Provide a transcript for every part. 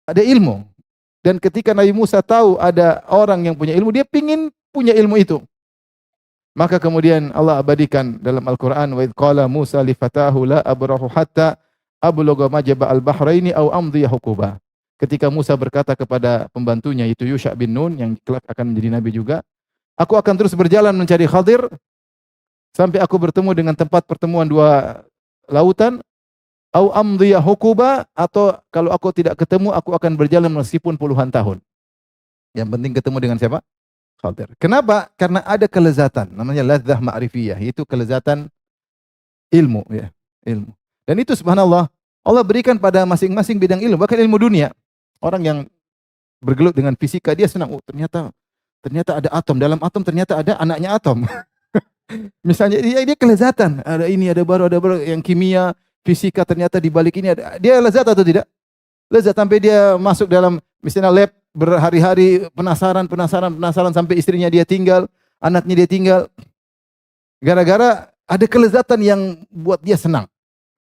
ada ilmu. Dan ketika Nabi Musa tahu ada orang yang punya ilmu, dia pingin punya ilmu itu. Maka kemudian Allah abadikan dalam Al-Quran, wa idh qala Musa li fatahu la abrahu hatta ablugha majma' al-bahraini aw amdiya huquba. Ketika Musa berkata kepada pembantunya itu Yusha bin Nun yang kelak akan menjadi nabi juga, aku akan terus berjalan mencari Khadir sampai aku bertemu dengan tempat pertemuan dua lautan, au amdiya huquba, atau kalau aku tidak ketemu aku akan berjalan meskipun puluhan tahun. Yang penting ketemu dengan siapa? Khadir. Kenapa? Karena ada kelezatan, namanya ladzah ma'rifiyah, itu kelezatan ilmu ya, ilmu. Dan itu subhanallah, Allah berikan pada masing-masing bidang ilmu, bahkan ilmu dunia. Orang yang bergelut dengan fisika dia senang, oh ternyata ada atom, dalam atom ternyata ada anaknya atom. Misalnya dia kelezatan, ada ini, ada baru yang kimia, fisika ternyata di balik ini ada. Dia lezat atau tidak? Lezat sampai dia masuk dalam misalnya lab berhari-hari penasaran sampai istrinya dia tinggal, anaknya dia tinggal. Gara-gara ada kelezatan yang buat dia senang.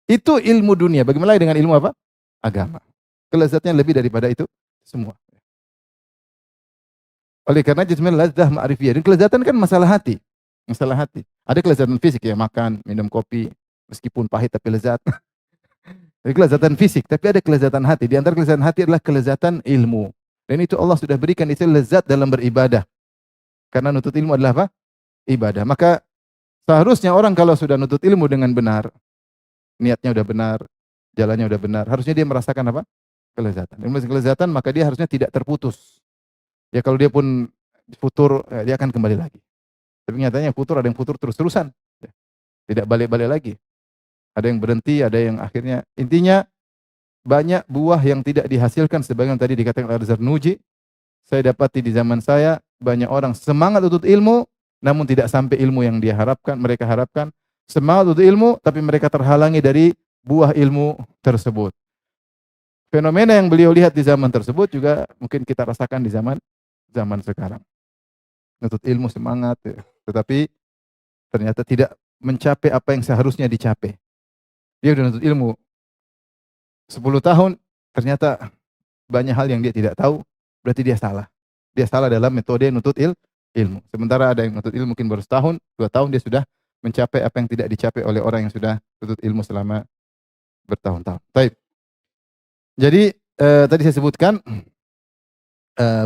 Itu ilmu dunia. Bagaimana dengan ilmu apa? Agama. Kelezatnya lebih daripada itu semua. Oleh karena itu sebenarnya ladzah ma'rifiyah. Dan kelezatan kan masalah hati. Masalah hati. Ada kelezatan fisik ya, makan, minum kopi, meskipun pahit tapi lezat. Ada kelezatan fisik, tapi ada kelezatan hati. Di antara kelezatan hati adalah kelezatan ilmu. Dan itu Allah sudah berikan itu lezat dalam beribadah. Karena nutut ilmu adalah apa? Ibadah. Maka seharusnya orang kalau sudah nutut ilmu dengan benar, niatnya udah benar, jalannya udah benar, harusnya dia merasakan apa? Kelezatan. Ilmu kelezatan maka dia harusnya tidak terputus. Ya kalau dia pun futur, dia akan kembali lagi. Tapi nyatanya futur, ada yang futur terus-terusan. Tidak balik-balik lagi. Ada yang berhenti, ada yang akhirnya. Intinya banyak buah yang tidak dihasilkan sebagaimana tadi dikatakan Al-Zarnuji. Saya dapati di zaman saya banyak orang semangat untuk ilmu namun tidak sampai ilmu yang dia harapkan, mereka harapkan. Semangat untuk ilmu tapi mereka terhalangi dari buah ilmu tersebut. Fenomena yang beliau lihat di zaman tersebut juga mungkin kita rasakan di zaman sekarang. Nuntut ilmu semangat, tetapi ternyata tidak mencapai apa yang seharusnya dicapai. Dia sudah nuntut ilmu 10 tahun, ternyata banyak hal yang dia tidak tahu, berarti dia salah. Dia salah dalam metode nuntut ilmu. Sementara ada yang nuntut ilmu mungkin baru setahun, 2 tahun dia sudah mencapai apa yang tidak dicapai oleh orang yang sudah nuntut ilmu selama bertahun-tahun. Baik. Jadi tadi saya sebutkan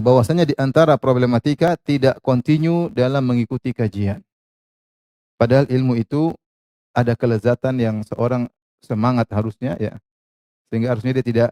bahwasanya di antara problematika tidak kontinu dalam mengikuti kajian. Padahal ilmu itu ada kelezatan yang seorang semangat harusnya ya. Sehingga harusnya dia tidak